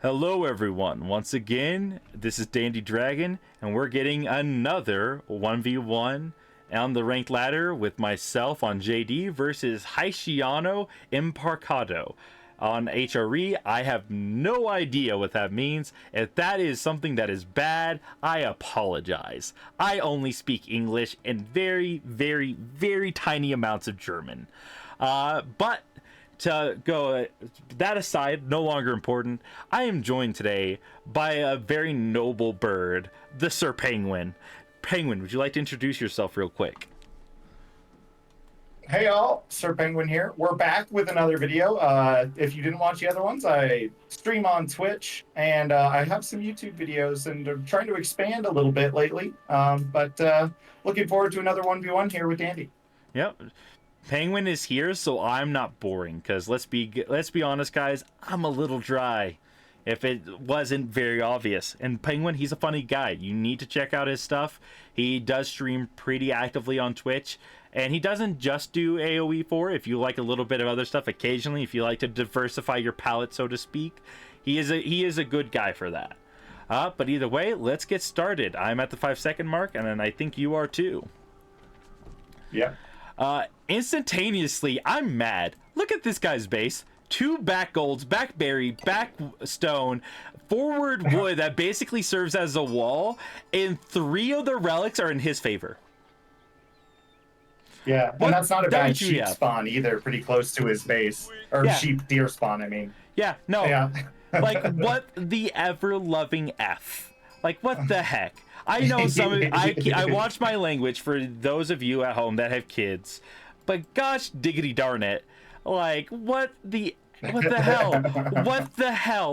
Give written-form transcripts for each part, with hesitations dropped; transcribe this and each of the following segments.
Hello everyone, once again, this is Dandy Dragon, and we're getting another 1v1 on the ranked ladder with myself on JD versus Haitiano Imparcado on HRE. I have no idea what that means. If that is something that is bad, I apologize. I only speak English and very, very, very tiny amounts of German. But to go that aside, no longer important, I am joined today by a very noble bird, the Sir Pengwin. Penguin, would you like to introduce yourself real quick? Hey y'all, Sir Pengwin here. We're back with another video. If you didn't watch the other ones, I stream on Twitch and I have some YouTube videos and I'm trying to expand a little bit lately. But looking forward to another 1v1 here with Dandy. Yep. Penguin is here, so I'm not boring, because let's be honest, guys, I'm a little dry if it wasn't very obvious. And Penguin, he's a funny guy. You need to check out his stuff. He does stream pretty actively on Twitch, and he doesn't just do AoE4. If you like a little bit of other stuff occasionally, if you like to diversify your palette, so to speak, he is a good guy for that. But either way, let's get started. I'm at the 5-second mark, and then I think you are too. Yeah. Instantaneously, I'm mad. Look at this guy's base. 2 back golds, back berry, back stone, forward wood that basically serves as a wall, and 3 of the relics are in his favor. Yeah, What and that's not a bad don't you sheep have? spawn either, pretty close to his base. Or Yeah. sheep deer spawn, I mean. Yeah, no. Yeah. Like, what the ever-loving F? Like, what the heck? I know some of I watch my language for those of you at home that have kids, but gosh diggity darn it, like what the hell,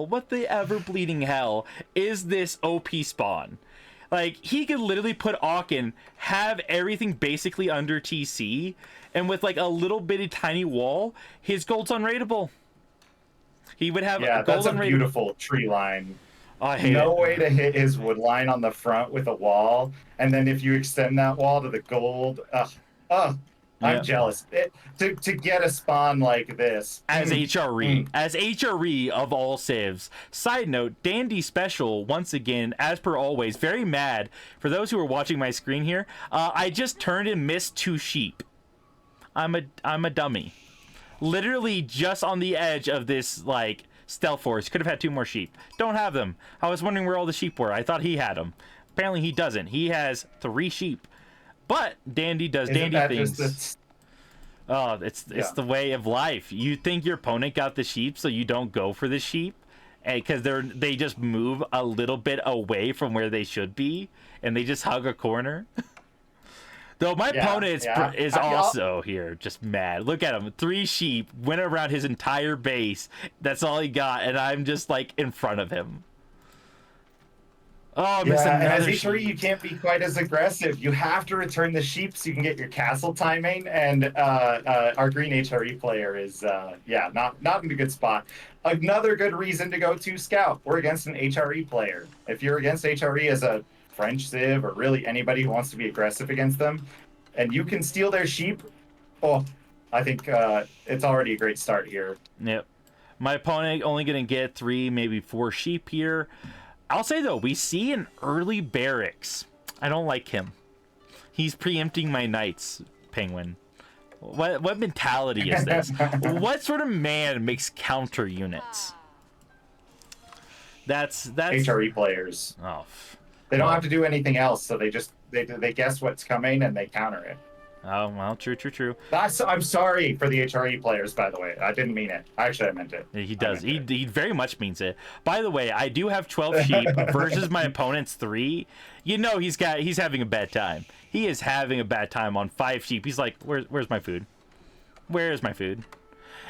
what the ever bleeding hell is this OP spawn? Like, he could literally put Aachen, have everything basically under TC, and with like a little bitty tiny wall, his gold's unrateable. He would have Yeah, gold that's a unrateable. beautiful tree line. I hate No it. way to hit his wood line on the front with a wall, and then if you extend that wall to the gold, I'm Yeah. jealous. To get a spawn like this As HRE of all civs. Side note, Dandy Special, once again, as per always, very mad. For those who are watching my screen here, I just turned and missed 2 sheep. I'm a dummy. Literally just on the edge of this, like, stealth forest. Could have had 2 more sheep. Don't have them. I was wondering where all the sheep were. I thought he had them. Apparently he doesn't. He has 3 sheep. But Dandy does Isn't dandy that things. just Oh, it's the way of life. You think your opponent got the sheep, so you don't go for the sheep, because they just move a little bit away from where they should be, and they just hug a corner. Though my opponent is also here, just mad. Look at him, 3 sheep, went around his entire base. That's all he got, and I'm just like in front of him. Oh, I missed and as another H3, sheep. you can't be quite as aggressive. You have to return the sheep so you can get your castle timing. And our green HRE player is, not in a good spot. Another good reason to go to scout. We're against an HRE player. If you're against HRE as a French civ or really anybody who wants to be aggressive against them, and you can steal their sheep, I think it's already a great start here. Yep. My opponent only going to get 3, maybe 4 sheep here. I'll say, though, we see an early barracks. I don't like him. He's preempting my knights, Penguin. What mentality is this? What sort of man makes counter units? That's HRE players. Oh, They don't have to do anything else, so they guess what's coming and they counter it. oh well, true. I'm sorry for the HRE players, by the way. I didn't mean it. Actually, I meant it. He does. He very much means it. By the way, I do have 12 sheep versus my opponent's 3. You know he's having a bad time. He is having a bad time on 5 sheep. He's like, where's my food? Where's my food?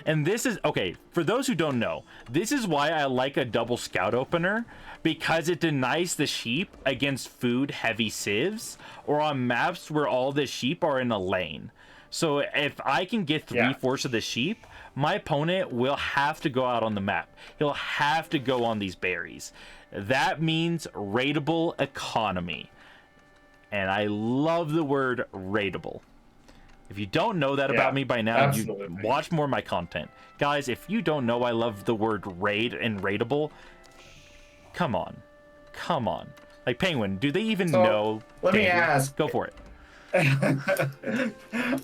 And this is, okay, for those who don't know, this is why I like a double scout opener, because it denies the sheep against food-heavy civs, or on maps where all the sheep are in a lane. So if I can get 3/4 of the sheep, my opponent will have to go out on the map. He'll have to go on these berries. That means rateable economy. And I love the word rateable. If you don't know that about me by now, you watch more of my content. Guys, if you don't know I love the word raid and rateable, Come on. Come on. Like, Penguin, do they even So, know? let me ask. Go for it.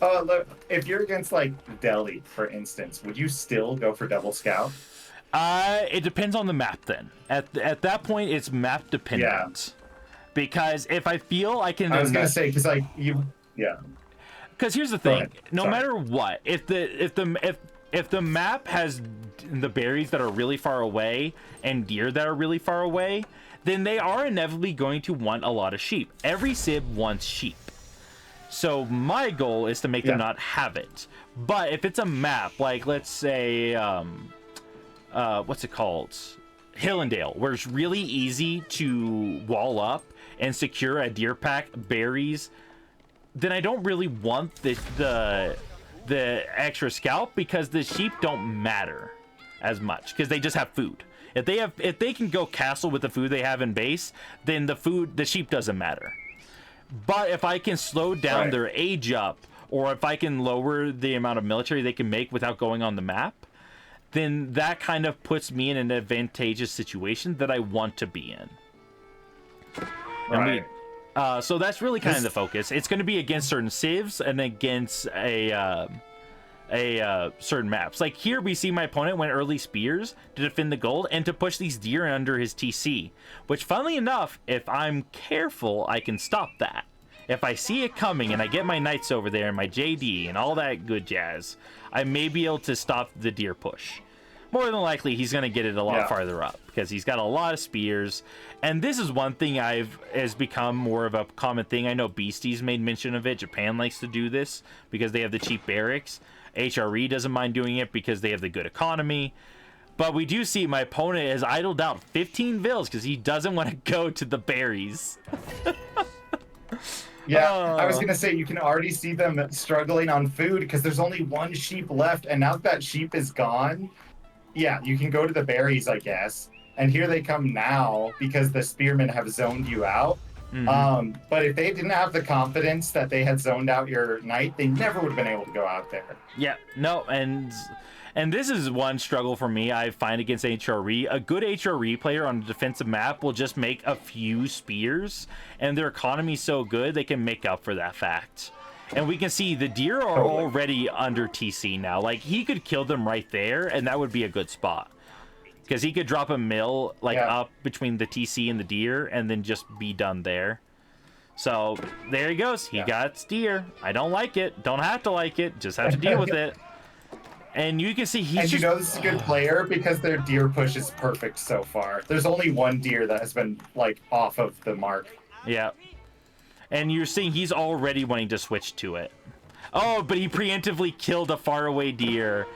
Oh, look, if you're against like Delhi, for instance, would you still go for double scout? It depends on the map then. At that point, it's map dependent. Because if I feel I can... I was going to say, because like you... Yeah. Because here's the thing. No matter what, if the map has the berries that are really far away and deer that are really far away, then they are inevitably going to want a lot of sheep. Every Civ wants sheep. So my goal is to make them not have it. But if it's a map, like let's say, what's it called? Hillendale, where it's really easy to wall up and secure a deer pack, berries, then I don't really want the extra scalp, because the sheep don't matter as much because they just have food. If they can go castle with the food they have in base, then the sheep doesn't matter. But if I can slow down their age up, or if I can lower the amount of military they can make without going on the map, then that kind of puts me in an advantageous situation that I want to be in. So that's really kind of the focus. It's going to be against certain civs and against a certain maps. Like here, we see my opponent went early spears to defend the gold and to push these deer under his TC, which funnily enough, if I'm careful, I can stop that. If I see it coming and I get my knights over there and my JD and all that good jazz, I may be able to stop the deer push. More than likely, he's going to get it a lot farther up because he's got a lot of spears. And this is one thing has become more of a common thing. I know Beasties made mention of it. Japan likes to do this because they have the cheap barracks. HRE doesn't mind doing it because they have the good economy. But we do see my opponent has idled out 15 vills because he doesn't want to go to the berries. Yeah, I was going to say, you can already see them struggling on food because there's only one sheep left. And now that sheep is gone, yeah, you can go to the berries, I guess. And here they come now because the spearmen have zoned you out. Mm-hmm. But if they didn't have the confidence that they had zoned out your knight, they never would have been able to go out there. Yeah, no, and this is one struggle for me I find against HRE. A good HRE player on a defensive map will just make a few spears, and their economy's so good they can make up for that fact. And we can see the deer are already under TC now. Like, he could kill them right there, and that would be a good spot. Because he could drop a mill, like, up between the TC and the deer, and then just be done there. So, there he goes. He got deer. I don't like it. Don't have to like it. Just have to deal with it. And you can see he's and you know this is a good player because their deer push is perfect so far. There's only one deer that has been, like, off of the mark. Yeah. And you're seeing he's already wanting to switch to it. Oh, but he preemptively killed a faraway deer.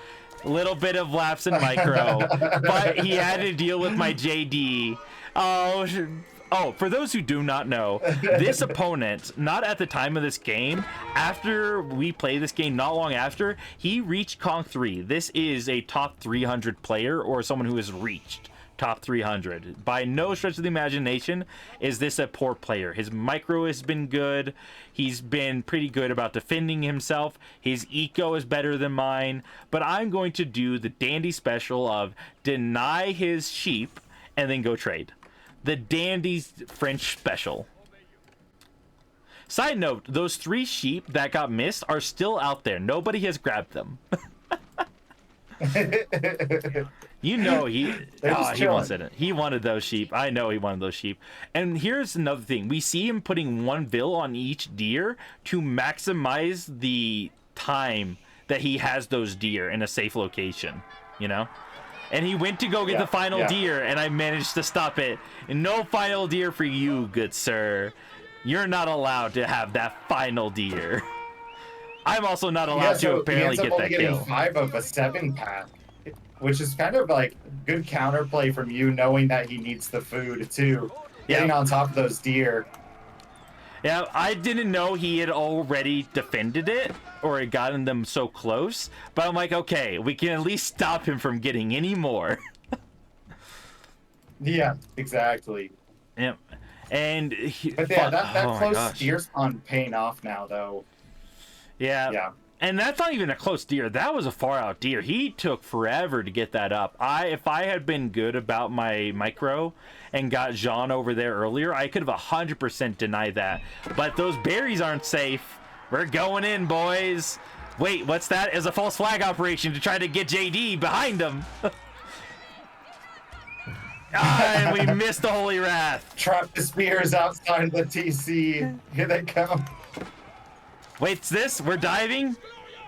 Little bit of lapse in micro. But he had to deal with my JD. Oh, for those who do not know, this opponent, not at the time of this game, after we play this game, not long after, he reached Conk 3. This is a top 300 player, or someone who has reached top 300. By no stretch of the imagination is this a poor player. His micro has been good. He's been pretty good about defending himself. His eco is better than mine. But I'm going to do the dandy special of deny his sheep and then go trade. The dandy French special. Side note, those 3 sheep that got missed are still out there. Nobody has grabbed them. You know he wanted it. He wanted those sheep. I know he wanted those sheep. And here's another thing. We see him putting 1 vill on each deer to maximize the time that he has those deer in a safe location, you know? And he went to go get the final deer, and I managed to stop it. And no final deer for you, good sir. You're not allowed to have that final deer. I'm also not allowed to apparently get that kill. 5 of a 7 pack, which is kind of like good counterplay from you, knowing that he needs the food too. Getting on top of those deer. Yeah, I didn't know he had already defended it or had gotten them so close, but I'm like, okay, we can at least stop him from getting any more. Yeah, exactly. Yep. And but yeah, that close deer spawn paying off now, though. Yeah. And that's not even a close deer. That was a far out deer. He took forever to get that up. If I had been good about my micro and got Jeanne over there earlier, I could have 100% denied that. But those berries aren't safe. We're going in, boys. Wait, what's that? It's a false flag operation to try to get JD behind him. And we missed the Holy Wrath. Trap the spears outside the TC. Here they come. Wait, it's this? We're diving?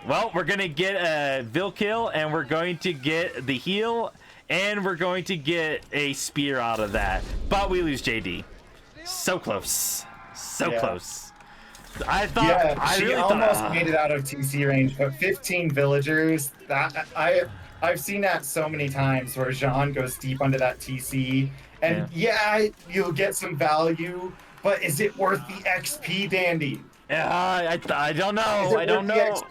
Well, we're going to get a Vil kill, and we're going to get the heal, and we're going to get a spear out of that. But we lose JD. So close. So close. I thought... she really almost made it out of TC range, but 15 villagers, I've seen that so many times where Jeanne goes deep under that TC, and you'll get some value, but is it worth the XP, Dandy? I don't know. I don't know.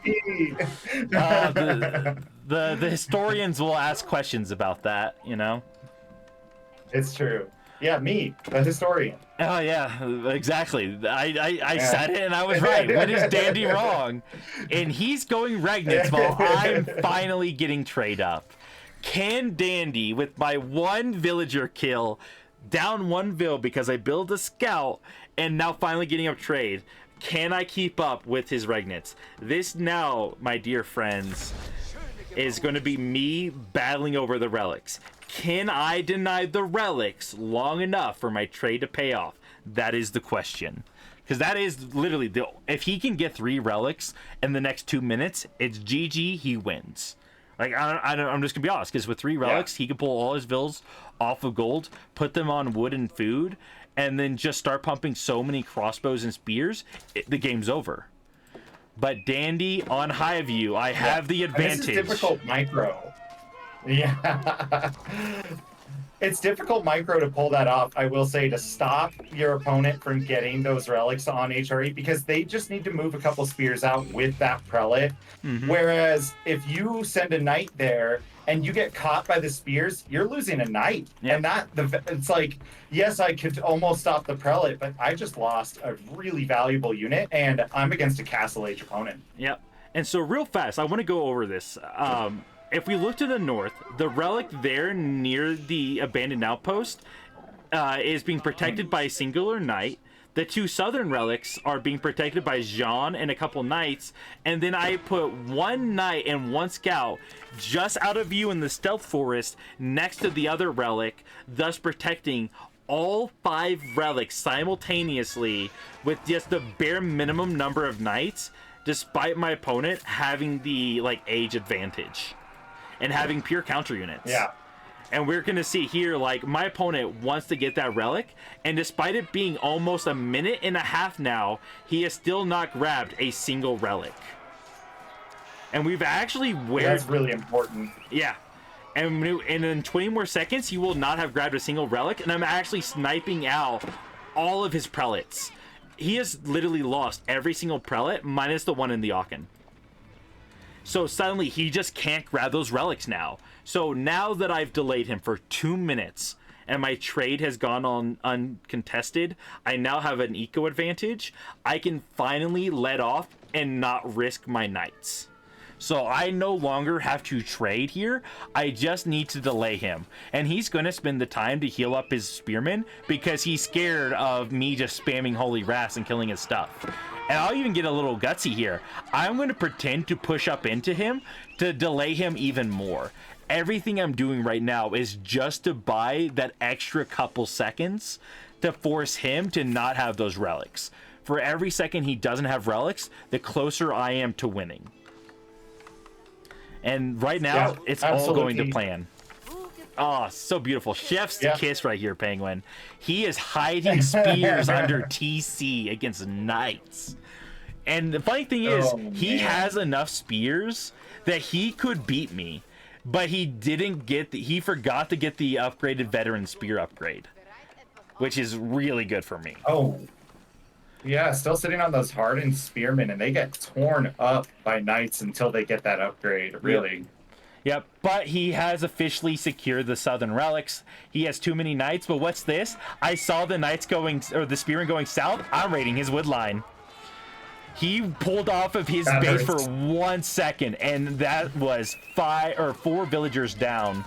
The historians will ask questions about that, you know? It's true. Yeah, me, the historian. Oh, yeah, exactly. I said it and I was right. When is Dandy wrong? And he's going Regnitz while I'm finally getting trade up. Can Dandy, with my one villager kill, down one Vil because I build a scout, and now finally getting up trade, can I keep up with his Regnitz? This now, my dear friends, is going to be me battling over the relics. Can I deny the relics long enough for my trade to pay off? That is the question. Because that is literally, if he can get 3 relics in the next 2 minutes, it's GG, he wins. Like, I'm just going to be honest, because with 3 relics, he can pull all his Vils off of gold, put them on wood and food, and then just start pumping so many crossbows and spears, the game's over. But Dandy on Highview, I have the advantage. This is difficult micro. Yeah. It's difficult micro to pull that off, I will say, to stop your opponent from getting those relics on HRE, because they just need to move a couple spears out with that prelate. Whereas if you send a knight there and you get caught by the spears, you're losing a knight. And it's like, yes, I could almost stop the prelate, but I just lost a really valuable unit, and I'm against a castle age opponent. Yep. And so real fast, I want to go over this. If we look to the north, the relic there near the abandoned outpost is being protected by a singular knight. The 2 southern relics are being protected by Jeanne and a couple knights. And then I put 1 knight and 1 scout just out of view in the stealth forest next to the other relic, thus protecting all 5 relics simultaneously with just the bare minimum number of knights, despite my opponent having the age advantage and having pure counter units. Yeah. And we're going to see here, my opponent wants to get that relic, and despite it being almost a minute and a half now, he has still not grabbed a single relic. And we've actually... That's really important. Yeah. And in 20 more seconds, he will not have grabbed a single relic, and I'm actually sniping out all of his prelates. He has literally lost every single prelate, minus the one in the Aachen. So suddenly he just can't grab those relics now. So now that I've delayed him for 2 minutes and my trade has gone on uncontested, I now have an eco advantage. I can finally let off and not risk my knights. So I no longer have to trade here. I just need to delay him. And he's going to spend the time to heal up his spearmen because he's scared of me just spamming Holy Wraths and killing his stuff. And I'll even get a little gutsy here. I'm going to pretend to push up into him to delay him even more. Everything I'm doing right now is just to buy that extra couple seconds to force him to not have those relics. For every second he doesn't have relics, the closer I am to winning. And right now, it's all going to plan. Oh, so beautiful. Chef's kiss right here, Penguin. He is hiding spears under TC against knights. And the funny thing is, he has enough spears that he could beat me. But he didn't get he forgot to get the upgraded veteran spear upgrade, which is really good for me. Oh, yeah, still sitting on those hardened spearmen, and they get torn up by knights until they get that upgrade, really. Yep, but he has officially secured the southern relics. He has too many knights, but what's this? I saw the knights going, or the spearmen going south. I'm raiding his wood line. He pulled off of his That base hurts. for 1 second, and that was 4 villagers down,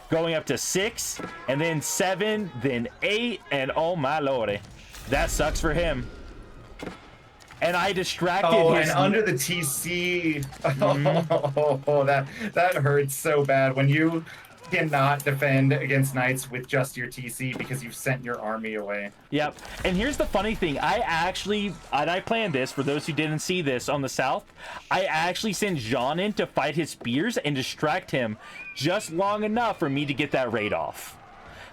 going up to 6, and then 7, then 8, and oh my lordy, that sucks for him. And I distracted his... and under the TC, oh, that hurts so bad when you cannot defend against knights with just your TC because you've sent your army away. Yep. And here's the funny thing. I planned this, for those who didn't see this on the south, I actually sent Jeanne in to fight his spears and distract him just long enough for me to get that raid off.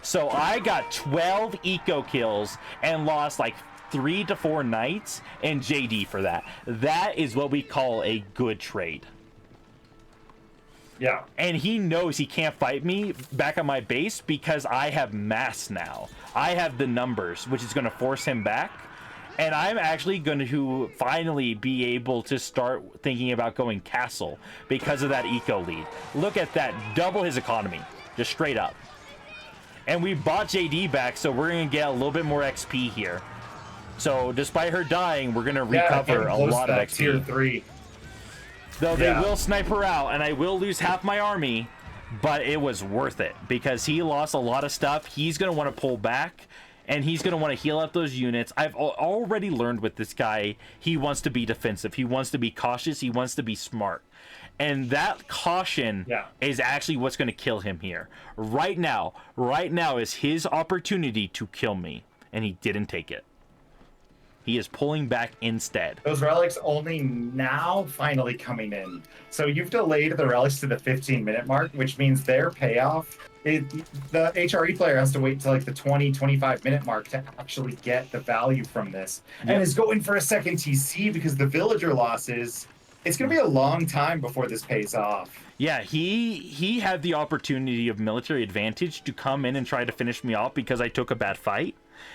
So I got 12 eco kills and lost like 3 to 4 knights and JD for that. That is what we call a good trade. Yeah. And he knows he can't fight me back on my base because I have mass now. I have the numbers, which is going to force him back. And I'm actually going to finally be able to start thinking about going castle because of that eco lead. Look at that. Double his economy. Just straight up. And we bought JD back, so we're going to get a little bit more XP here. So despite her dying, we're going to recover a lot of XP. Tier 3. Though they will snipe her out, and I will lose half my army, but it was worth it because he lost a lot of stuff. He's going to want to pull back, and he's going to want to heal up those units. I've already learned with this guy, he wants to be defensive. He wants to be cautious. He wants to be smart. And that caution is actually what's going to kill him here. Right now is his opportunity to kill me, and he didn't take it. He is pulling back instead. Those relics only now finally coming in. So you've delayed the relics to the 15-minute mark, which means their payoff, the HRE player has to wait till like the 20-25-minute mark to actually get the value from this. And is going for a second TC because the villager losses, it's going to be a long time before this pays off. Yeah, he had the opportunity of military advantage to come in and try to finish me off because I took a bad fight.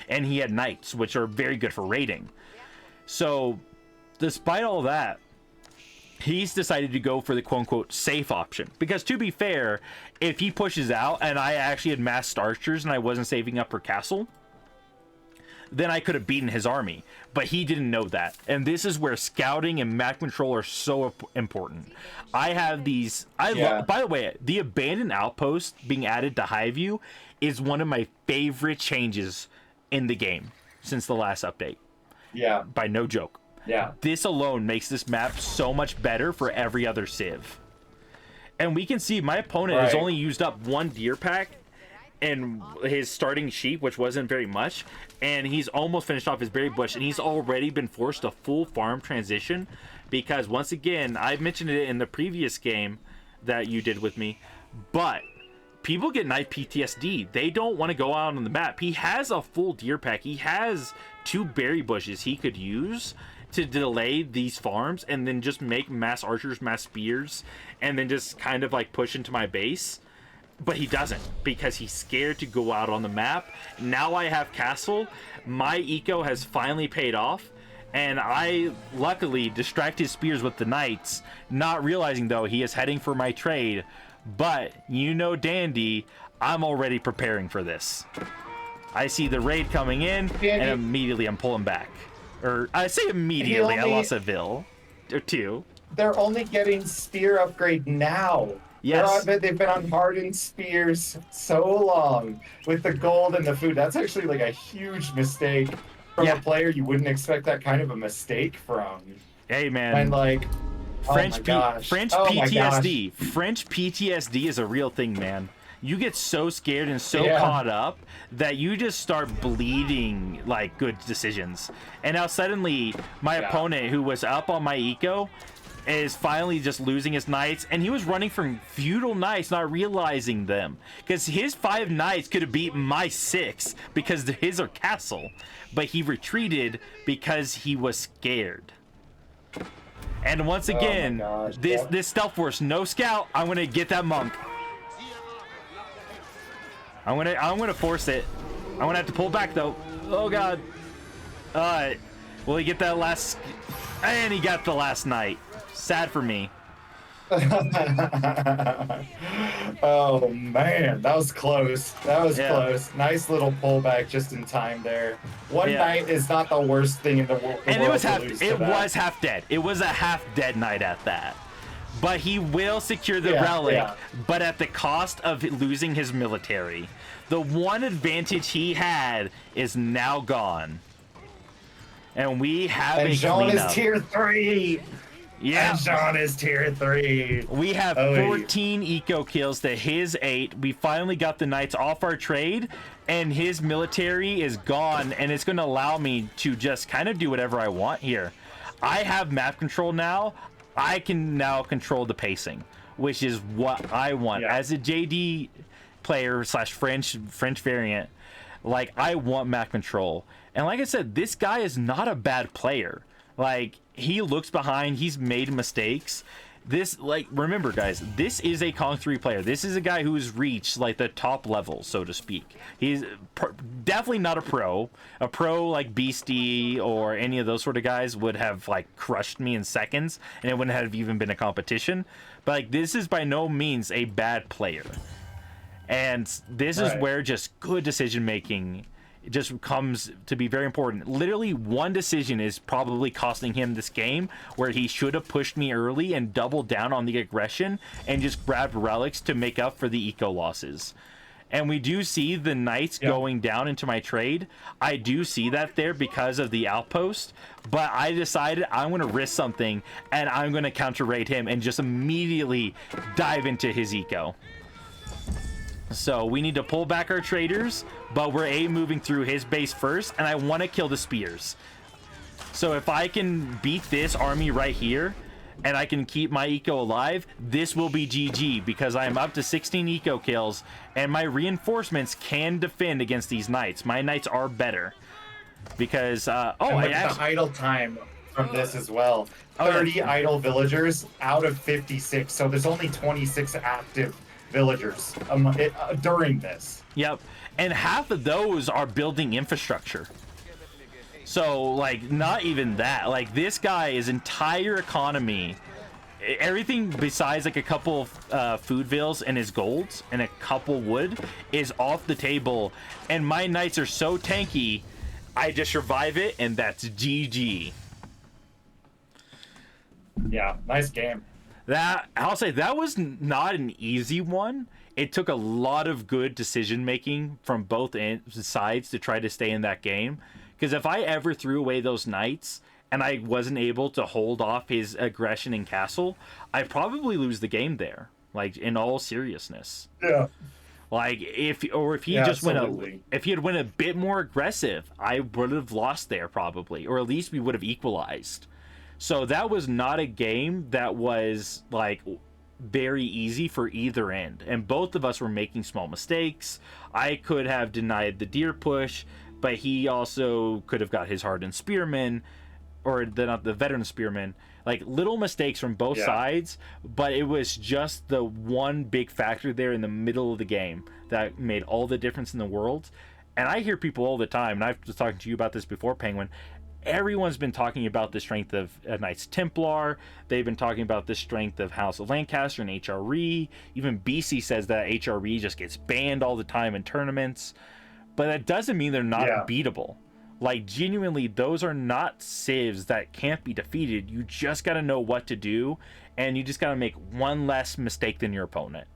And he had knights, which are very good for raiding. So, despite all that, he's decided to go for the quote-unquote safe option. Because to be fair, if he pushes out and I actually had massed archers and I wasn't saving up for castle, then I could have beaten his army. But he didn't know that. And this is where scouting and map control are so important. I have these... by the way, the abandoned outpost being added to Highview is one of my favorite changes in the game since the last update. Yeah. By no joke. Yeah. This alone makes this map so much better for every other civ. And we can see my opponent has only used up 1 deer pack and his starting sheep, which wasn't very much, and he's almost finished off his berry bush, and he's already been forced to full farm transition because, once again, I've mentioned it in the previous game that you did with me, but people get knife PTSD. They don't want to go out on the map. He has a full deer pack. He has 2 berry bushes he could use to delay these farms and then just make mass archers, mass spears, and then just kind of like push into my base. But he doesn't because he's scared to go out on the map. Now I have castle. My eco has finally paid off. And I luckily distract his spears with the knights, not realizing though he is heading for my trade. But you know, Dandy, I'm already preparing for this. I see the raid coming in, and immediately I'm pulling back. Or I say immediately, I lost a vill or 2. They're only getting spear upgrade now. Yes. They've been on hardened spears so long with the gold and the food. That's actually like a huge mistake from a player you wouldn't expect that kind of a mistake from. Hey, man. And like, French PTSD. Gosh. French PTSD is a real thing, man. You get so scared and so caught up that you just start bleeding like good decisions. And now suddenly my opponent, who was up on my eco, is finally just losing his knights, and he was running from feudal knights, not realizing them, because his 5 knights could have beat my 6 because his are castle, but he retreated because he was scared. And once again, this stealth force, no scout. I'm gonna get that monk. I'm gonna force it. I'm gonna have to pull back though. Oh god. Will he get that last? And he got the last knight. Sad for me. Oh man, that was close. That was Yeah, close. Nice little pullback just in time there. One yeah. night is not the worst thing in the, the And it world was to half. lose to It that. was half dead. It was a half dead knight at that. But he will secure the Yeah, relic, yeah. but at the cost of losing his military. The one advantage he had is now gone. And we have And a Jeanne is cleanup. tier 3. Yeah. And Jeanne is tier 3. We have Oh, 14 eco kills to his 8. We finally got the knights off our trade, and his military is gone, and it's going to allow me to just kind of do whatever I want here. I have map control now. I can now control the pacing, which is what I want. Yeah. As a JD player slash French variant, like, I want map control. And like I said, this guy is not a bad player. Like, he looks behind, he's made mistakes. This, like, remember guys, this is a Kong 3 player. This is a guy who's reached like the top level, so to speak. He's definitely not a pro. A pro like Beastie or any of those sort of guys would have like crushed me in seconds, and it wouldn't have even been a competition. But like, this is by no means a bad player. And this is Right. where just good decision making just comes to be very important. Literally one decision is probably costing him this game, where he should have pushed me early and doubled down on the aggression and just grabbed relics to make up for the eco losses. And we do see the knights going down into my trade. I do see that there because of the outpost, but I decided I'm going to risk something, and I'm going to counter raid him and just immediately dive into his eco. So we need to pull back our traders, but we're moving through his base first, and I want to kill the spears. So if I can beat this army right here, and I can keep my eco alive, this will be GG, because I am up to 16 eco kills, and my reinforcements can defend against these knights. My knights are better. Because, And look at the idle time from this as well. Oh, yeah. 30 idle villagers out of 56, so there's only 26 active villagers during this. Yep. And half of those are building infrastructure. So, like, not even that. Like, this guy, his entire economy, everything besides, like, a couple food villas and his golds and a couple wood is off the table. And my knights are so tanky, I just survive it, and that's GG. Yeah, nice game. That, I'll say, that was not an easy one. It took a lot of good decision making from both sides to try to stay in that game. Because if I ever threw away those knights and I wasn't able to hold off his aggression in castle, I'd probably lose the game there. Like, in all seriousness. Yeah. Like, if he Yeah, just absolutely. if he had went a bit more aggressive, I would have lost there probably, or at least we would have equalized. So that was not a game that was like very easy for either end, and both of us were making small mistakes. I could have denied the deer push, but he also could have got his hardened spearman, or not the veteran spearman. Like, little mistakes from both sides, but it was just the one big factor there in the middle of the game that made all the difference in the world. And I hear people all the time, and I've was talking to you about this before, Penguin. Everyone's been talking about the strength of Knights Templar. They've been talking about the strength of House of Lancaster and HRE. Even BC says that HRE just gets banned all the time in tournaments. But that doesn't mean they're not beatable. Like, genuinely, those are not civs that can't be defeated. You just got to know what to do, and you just got to make one less mistake than your opponent.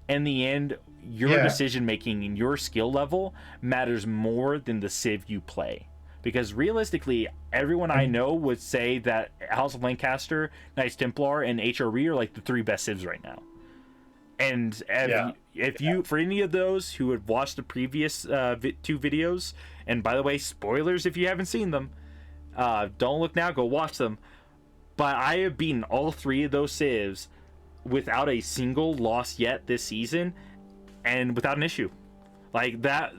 In the end, your decision making and your skill level matters more than the civ you play. Because realistically, everyone I know would say that House of Lancaster, Knights Templar, and HRE are like the 3 best civs right now. And if you, for any of those who had watched the previous 2 videos, and by the way, spoilers if you haven't seen them, don't look now, go watch them. But I have beaten all 3 of those civs without a single loss yet this season, and without an issue. Like that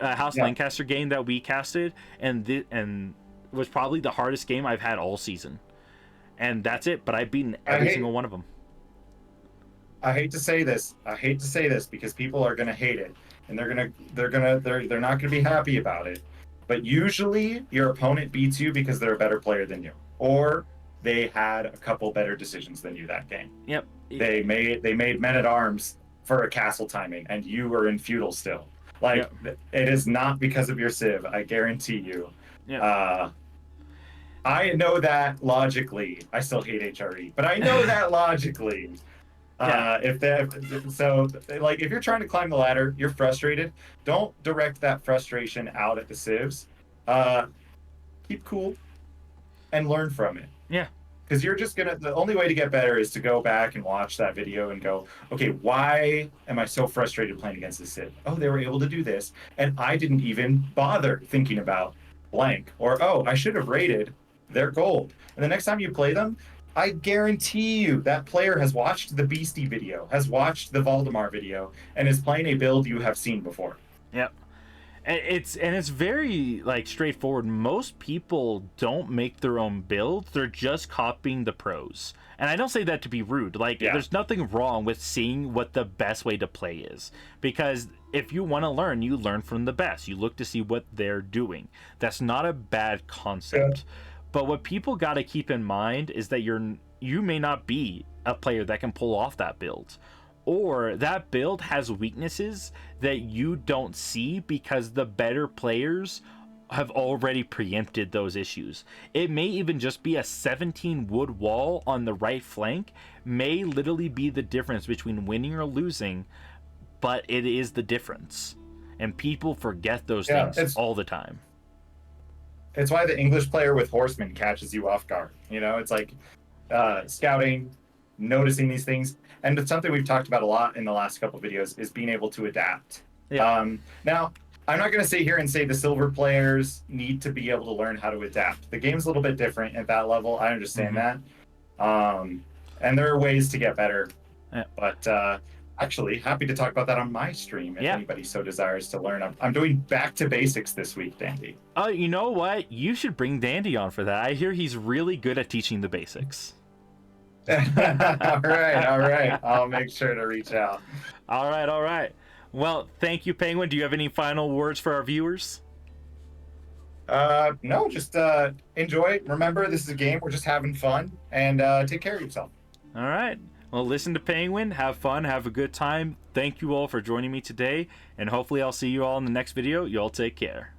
House Lancaster game that we casted, and was probably the hardest game I've had all season. And that's it, but I've beaten every single one of them. I hate to say this. Because people are gonna hate it, and they're not gonna be happy about it. But usually, your opponent beats you because they're a better player than you, or they had a couple better decisions than you that game. Yep. They made men at arms for a castle timing, and you were in feudal still. Like, Yep. it is not because of your civ, I guarantee you. Yep. I know that logically. I still hate HRE, but I know that logically. Yeah. If you're trying to climb the ladder, you're frustrated. Don't direct that frustration out at the civs. Keep cool and learn from it. Yeah. Because the only way to get better is to go back and watch that video and go, okay, why am I so frustrated playing against this civ? Oh, they were able to do this, and I didn't even bother thinking about blank. Or, oh, I should have rated their gold. And the next time you play them, I guarantee you that player has watched the Beastie video, has watched the Valdemar video, and is playing a build you have seen before. Yep. It's very like straightforward. Most people don't make their own builds. They're just copying the pros. And I don't say that to be rude. Like, there's nothing wrong with seeing what the best way to play is. Because if you want to learn, you learn from the best. You look to see what they're doing. That's not a bad concept. Yeah. But what people got to keep in mind is that you may not be a player that can pull off that build. Or that build has weaknesses that you don't see because the better players have already preempted those issues. It may even just be a 17 wood wall on the right flank may literally be the difference between winning or losing, but it is the difference. And people forget those things all the time. It's why the English player with horsemen catches you off guard. It's like scouting, noticing these things. And it's something we've talked about a lot in the last couple of videos is being able to adapt. Yeah. Now, I'm not going to sit here and say the silver players need to be able to learn how to adapt. The game's a little bit different at that level. I understand that. And there are ways to get better. Yeah. But actually, happy to talk about that on my stream if anybody so desires to learn. I'm doing back to basics this week, Dandy. You know what? You should bring Dandy on for that. I hear he's really good at teaching the basics. All right. I'll make sure to reach out. All right. Well, thank you, Penguin. Do you have any final words for our viewers? No, just enjoy. Remember, this is a game. We're just having fun, and take care of yourself. All right. Well, listen to Penguin. Have fun. Have a good time. Thank you all for joining me today, and hopefully I'll see you all in the next video. You all take care.